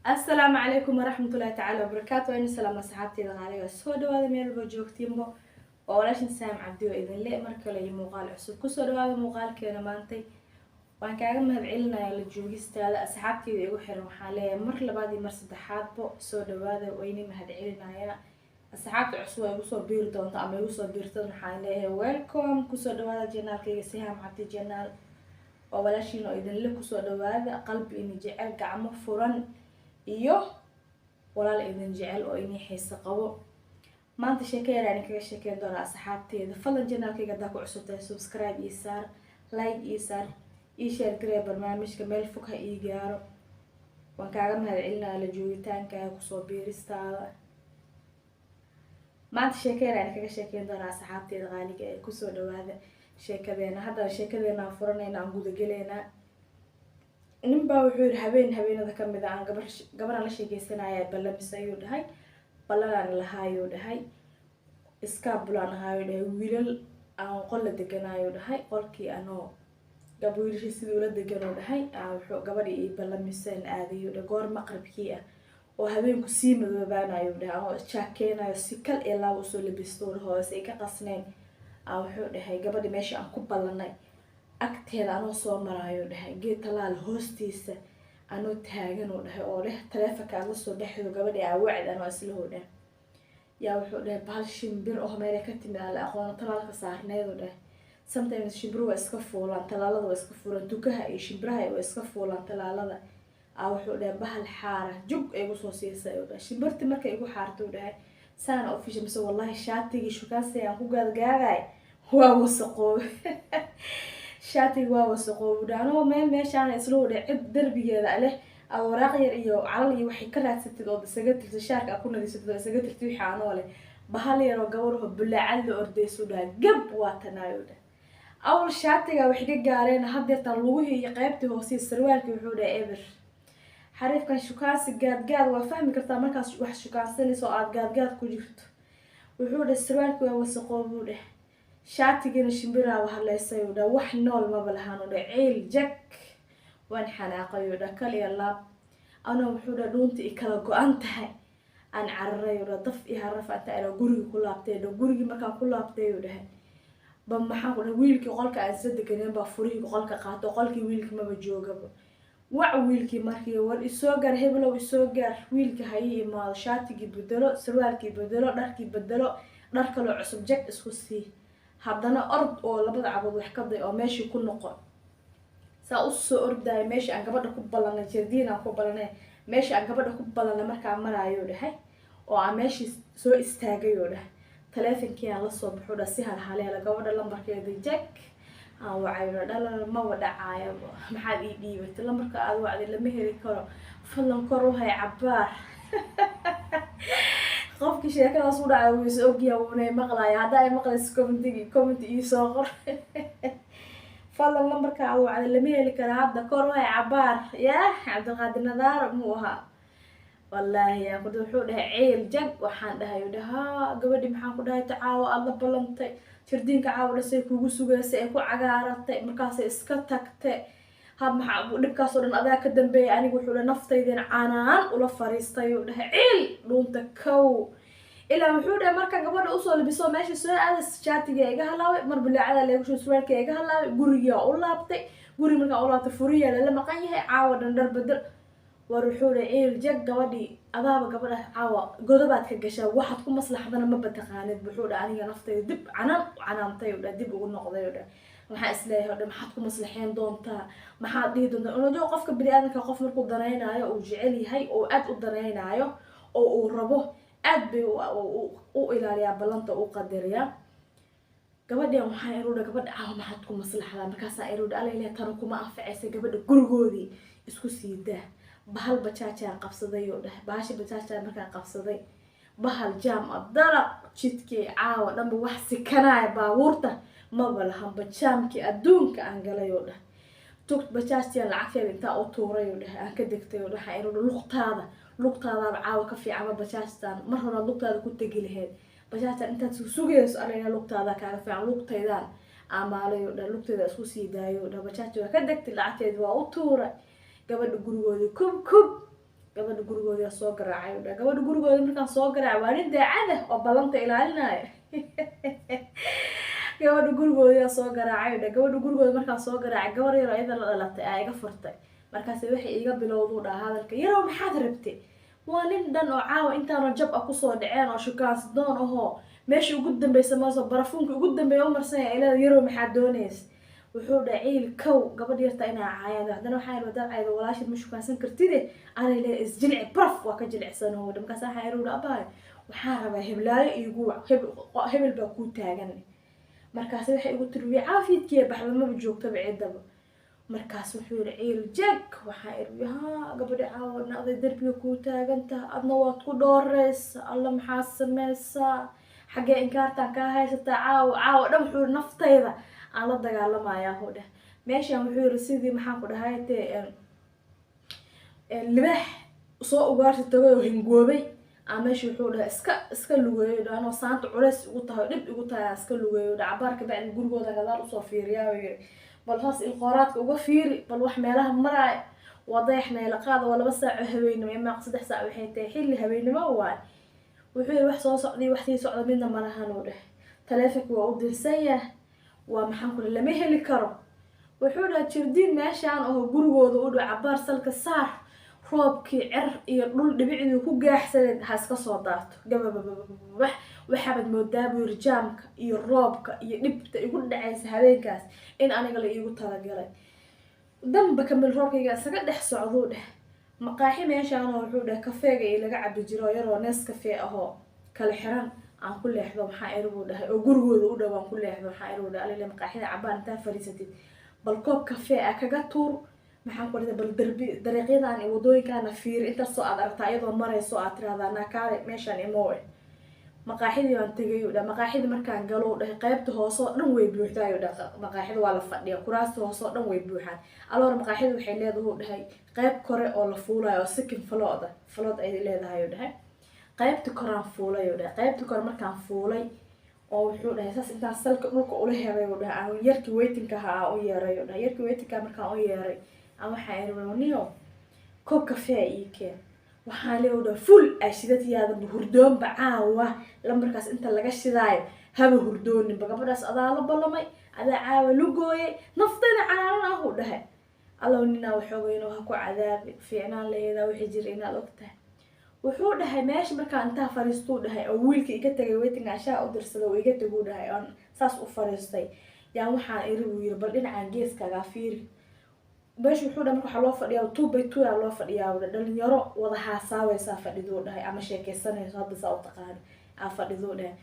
السلام عليكم ورحمة الله تعالى وبركاته. إن سلام أصحابتي الغالية سو دواada meel ba joogtiinbo oo walaashin Saam Cabdi oo idin leeyahay mar kale iyo muuqaal cusub ku soo dhawaada muuqaalkeena maantay waan kaaga mahadcelinayaa la joogistaada asxaabteyda igu xiran waxaan leeyahay mar labaad iyo mar saddexaadbo soo dhawaada wayni mahadcelinayaa asxaabta cusub ay igu soo biiri doonto ama igu soo biirtay waxaan leeyahay welcome ku soo dhawaada channelkayga Saam Cabdi channel oo walaashin oo idin ku soo dhawaada qalbi in jecel gacmo furan iyo walaal idin jecel oo inii xiiso qabo maanta sheekayada aan kaga sheekeyn doonaa asxaabteeda fadlan channelkayga hadaa ku cusubtahay subscribe iyo saar like iyo saar iyo share garee barnaamijka meel fog ha ii gaaro waan kaaga mahadcelinayaa la joogitaankaaga kusoo biiristaada maanta sheekayada aan kaga sheekeyn doonaa asxaabteeda qaaliga ee kusoo dhawaada sheekadeena hadda sheekadeena aan furanayna aan guda galeynaa nin baa wuxuu yiri habeenada ka mid ah aan gabar la sheekeysanaya ballamis ayuu dhahay ballan lahaayuu dhahay iska bulan ahaayuu dhahay wiilal aan qol la deganayo dhahay qolkii anoo gabriishi sidoo la deganoo dhahay wuxuu gabadhii ii ballamiseen aadayo dhahay goor maqribkii ah oo habeenku sii madoobaanayo dhahay oo jaakeenayo si kal ee laab u soo labisto hoose ay ka qasneen wuxuu dhahay gabadhii meesha aan ku ballanay agteeda anoo soo maraayo dhahay geed talaal hoostiisa anoo taagan oo dhahay oo leh taleefanka aan la soo dhexdo gabadhii wacd anoo isla hodhaa yaa wuxuu dhahay bahal shimbir oo meel ka timid aan la aqoon talaalka saarneed oo dhahay sometimes shimbiru waa iska fuulaan talaalada waa iska fuulaan dukaha iyo shimbiraha waa iska fuulaan talaalada wuxuu dhahay bahal xaara jug ay ugu soo siisay oo dhahay shimbirti markay igu xaarto oo dhahay saana official mise wallahi shaatigii shukaasay aan ku gaadgaagay waa wasaqoob shaatiga waa wasaqoob dhaano meeshaan isla wada cid darbigeeda leh awraaq yar iyo calal iyo waxay ka raadsatid oo isaga tirto shaarka ku nadiisatid oo isaga tirto wixii aan ole bahal yar oo gabar oo bulaacad la ordayso dhahay gab waa tanaayo dhahay awal shaatiga waxay ka gaareen hadeertan luguhi iyo qaybtii hoose sarwaalkii wuxuu dhahay eber xariifkan shukaasi gaadgaad waa fahmi kartaa markaas wax shukaansanayso aad gaadgaad ku jirto wuxuu dhahay sarwaalkii waa wasaqoob dhahay shaatigina shimbira wahalleysay oo wax nool ma balahan oo ceel jag waan xanaaqay oo kal iyo laab ana wuxuu dhuunta i kala go'an tahay aan cararay oo daf i harafata ila guriga ku laabtay guriga markaan ku laabtay oo dhahay ba maxaa ku wiilkii qolka aan sadeganeen ba furihi qolka qaato qolkii wiilkii ma joogaba wac wiilkii markii war isoo gar heblow isoo gar wiilkii hay imaado shaatigii bedelo sarwaalkii bedelo dharkii bedelo dhar kale cusub jag isku sii haddana ord oo labada cabood wax ka day oo meeshii ku noqon saa u soo orday meeshii aan gabadha ku ballanay jardiina ku ballanay meeshii aan gabadha ku ballanay markaa maraayo dhahay oo aan meeshii soo istaagay oo dhahay taleefankii aan la soo baxo dhahay si halhaleela gabadha lambarkeeda jag wacayna dhalal ma wadacaayo maxaad ii dhiibatay lambarka aad wacday lama heli karo fadlan kor u hay cabaar qofkii sheekadaas u dhacay wuu is ogyahay wuuna maqlaaya hadda ay maqlayso comment ii soo qor fadlan lambarka aad wacday lama heli karo hadda kor u hay cabaar yaa cabdiqaadir nadaar muu ahaa wallaahi yaa kudu wuxuu dhahay ceel jag waxaan dhahay gabadhi maxaan ku dhahay tacaawo aad la ballantay jardiinka caawo dhasay kugu sugaysay ay ku cagaaratay markaasay iska tagtay hab maxaa dhibkaas oo dhan adaa ka dambeeyay anigu wuxuu dhahay naftaydan caanaan ula fariistay oo dhahay ceel dhuunta kow ilaa wuxuu dhahay marka gabadha usoo labiso meesha soo aaday shaatiga iga halaaway mar bilaacada leegu soo surwaalka iga halaaway guriga u laabtay guri markaa u laabtay furiya la maqan yahay caawo dhan dhar bedel war wuxuu dhahay ceel jag gabadhi adaaba gabadha caawo godobaad ka gashay waxaad ku maslaxdana ma bataqaanid wuxuu dhahay aniga naftayda dib canaantay oo dhahay dib ugu noqday oo dhahay waxaa isleeyahay oo maxaad ku maslaxeen doontaa maxaad dhihi doontaa unajoo qofka bini'aadanka qof markuu danaynayo uu jecel yahay oo aad u danaynayo oo uu rabo aad bay u ilaaliyaa ballanta u qadariyaa gabadhan waxaa iruudha gabadha maxaad ku maslaxdaa markaasaa iruudha alayla tano kuma anfacaysa gabadha gurigoodii isku siidaa bahal bajaajaa qabsaday oo dhahay baashi bajaajaa markaa qabsaday bahal jaam dalaq jidkii caawa dhanba wax sikanaya baabuurta maba lahanba jaamkii adduunka aan galay oo dhahay tug bajaajtiyan lacagteeda intaa u tuuray oo dhahay aan ka degtay oo dhahay iruudha lugtaadaaba caawa ka fiicama bajaajtaan mar horaad lugtaada ku tegi lahayd bajaajtaan intaad sugayso alayna lugtaada kaaga fiican lugtaydaan amaalay oo dhahay lugtayda isku sii daayo oo dhahay bajaajti waa ka degtay lacagteeda waa u tuuray gabadha gurigoodii kub gabadha gurigooda soo garaacay u dhahay gabadha gurigooda markaan soo garaacay waa nin daacada oo ballanta ilaalinaya gabadha gurigooda soo garaacay u dhahay gabadha gurigooda markaan soo garaacay gabar yar iyada la dhalatay aa iga furtay markaas waxay iga bilowdu dhaha hadalka yarow maxaad rabtay waa nin dhan oo caawa intaanu jab ah kusoo dhaceen oo shukaansidoon ahoo meesha ugu dambaysa maaso barafuunka ugu dambeeya u marsan yahay ilaa yarow maxaad doonaysa wuxuu dhahay ciil kow gabadh yarta inaa caayad haddana waxaa yidhi wadaad cayda walaashid ma shukaansan kartide anay leedahay isjilci baraf waa ka jilicsan oo markaas waxaa yidhi abaay waxaa rabaa heblaayo igu hebel baa kuu taagan markaas waxay igu tiri wii caafiyadkiiya baxda maba joogtaba ciddaba markaas wuxuu yidhi ciil jag waxaa idhi haa gabadhi caawana aday derbiga kuu taagantaha adna waad ku dhooreysa alla maxaa sameysaa xaggee inkaartaan kaa haysataa caawa dhan wuxuu yidhi naftayda aan la dagaalamayaa huu dheh meeshaan wuxuu yidhi sidii maxaan ku dhahay tee libaax soo ugaarsi tagay oo hingoobay aa meesha wuxuu dhahay iska lugeeyo dha anoo saanta culays igu tahay dhib igu tahay aan iska lugeeyo dha cabaarka bacdi gurigooda gadaal usoo fiiriyaa yidhi bal hoos ilqooraadka uga fiiri bal wax meelaha maraay waa dayax nayla qaada waa 2 saac oo habeenimo imaa 3 saac waxay tahay xilli habeenimo waay wuxuu yidhi wax soo socday wax sii socda midna malahan uu dheh taleefanka waa u dirsan yahay waa maxaan ku lama heli karo wuxuu dhahay jirdiin meeshaan oo gurigooda u dhaw cabaar salka saar roobkii cer iyo dhul dhibicdii ku gaaxsaday ha iska soo daarto gabababah waxaad moodaa buu yiri jaamka iyo roobka iyo dhibta igu dhacaysa habeenkaas in aniga la iigu talagalay damba kamil roobkayga isaga dhex socduu dheh maqaaxi meeshaan wuxuu dhahay kafeega iyo laga cabi jiro yaroo nees kafee ahoo kala xiran aan ku leexdo maxaa eruu dhahay oo gurigooda u dhawaan ku leexdo maxaa eruu dhahay alile maqaaxida cabaan intaa fariisatid bal koob kafee ah kaga tuur maxaan ku dhahay bal dariiqyadan iyo wadooyinkaana fiir inta soo aad aragtaa iyadoo marayso aad tiraahdaa naakaale meeshaan imoowe maqaaxidii baan tegay u dhahay maqaaxidii markaan galo u dhahay qaybta hoose oo dhan way buuxdaa u dhahay maqaaxida waa la fadhiya kuraasta hoose oo dhan way buuxaan aloor maqaaxida waxay leedahay u dhahay qayb kore oo la fuulayo oo sikin falood ay leedahay u dhahay qaybta koraan fuulay u dhahay qaybta kore markaan fuulay oo wuxuu dhahay saas intaan salka dhulka ula helay u dhahay aan yarkii weytinka ahaa u yeeray u dhahay yarkii weytinka markaan u yeeray aan waxaa iri niyo koob kafee ii keen waxaan leeyahay full ashidatiyaada hurdoonba caawa lambarkaas inta laga shidaayo haba hurdoonin gabadhaas adaa la ballamay adaa caawa lugooyay naftayda caalan ah u dhahay allow ninaa waxoogayno ha ku cadaabi fiicnaan leeyadaa wixii jira inaad ogtahay wuxuu dhahay meesha markaan intaa fariistuu dhahay oo wiilka iga tagay weytinga ashaa u dirsada oo iga taguu dhahay oon saas u fariistay yaan waxaan iri buu yiri bal dhinacaan geeskagaa fiiri meesha wuxuu dhahay marka waxaa loo fadhiyaa 2x2 aa loo fadhiyaa dhalinyaro wada haasaawaysaa fadhiduu dhahay ama sheekaysanayso hadda saa u taqaano aa fadhiduu dhahay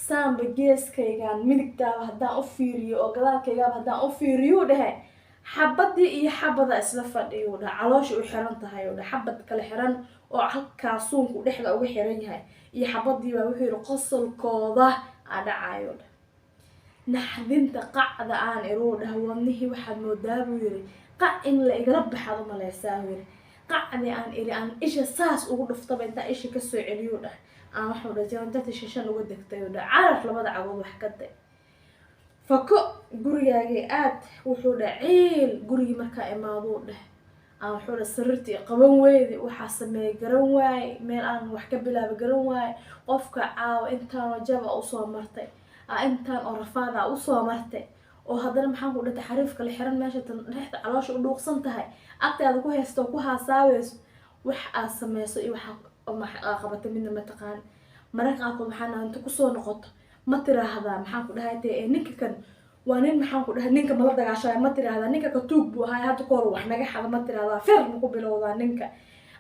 saamba geeskaygaan midigtaaba haddaan u fiiriyo oo gadaalkaygaaba haddaan u fiiriyuu dhahay xabadii iyo xabada isla fadhiyuu dhahay caloosha u xiran tahay u dhahay xabad kale xiran oo halkaa suunku dhexda uga xiran yahay iyo xabadii baa wuxuu yidhi qosolkooda aa dhacayo dhahay naxdinta qacda aan iruu dhahay wadnihii waxaad moodaa buu yidhi qac in la igala baxaad u maleysaa buu yidhi qacdii aan iri aan isha saas ugu dhuftaba intaa isha kasoo celiyuu dhahay aan waxuu dhahay jaandata shishan uga degtay u dhahay carar labada cagood wax ka day fako gurigaagii aad wuxuu dhahay ciil gurigii markaa imaaduu dhahay aan wuxuu dhahay sariirtii qaban weydi waxaa sameeyay garan waaye meel aan wax ka bilaaba garan waaye qofka caawa intaanoo jaba usoo martay intaan oo rafaada usoo martay oo haddana maxaan ku dhahay xariifka la xiran meesha tan dhexda caloosha u dhuuqsan tahay agtaada ku haysto ku haasaabayso wax aad sameyso iyo waxa qabatay midna ma taqaan mararka qaarkood waxaan inta kusoo noqoto ma tiraahdaa maxaan ku dhahay tee ninka kan waa nin maxaan ku dhahay ninka mala dagaashayo ma tiraahdaa ninka ka tuug buu ahaa hadda koor wax naga xada ma tiraahdaa feer ma ku bilowdaa ninka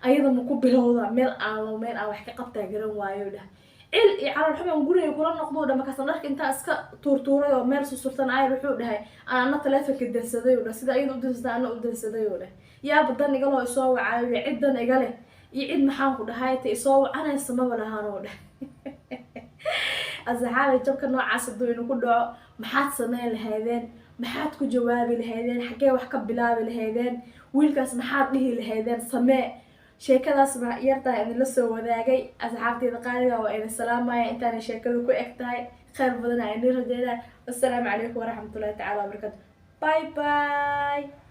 ayada ma ku bilowdaa meel aan wax ka qabtaa garan waayo dhahay il iyo calal xubin guriga kula noqdo dhama ka sanadka inta iska tuurtuuray oo meel susurtan ay wuxuu dhahay ana taleefanka dansaday oo sida ayadu dansaday ana u dansaday oo dhahay yaa badan iga loo soo wacay ciidan iga leh iyo cid maxaan ku dhahay tay soo wacanaysa ma walahaan oo dhahay asxaabi jabka noocaas haduu inuu ku dhaco maxaad sameyn lahaydeen maxaad ku jawaabi lahaydeen xagee wax ka bilaabi lahaydeen wiilkaas maxaad dhihi lahaydeen samee sheekadaas ma yartaa in la soo wadaagay asxaabteeda qaaliga waa in salaamaya intaan sheekadu ku egtahay khayr badan ay rajeeyaan. Assalaamu calaykum waraxmatullaahi tacaala wabarakaatuh. Bye bye.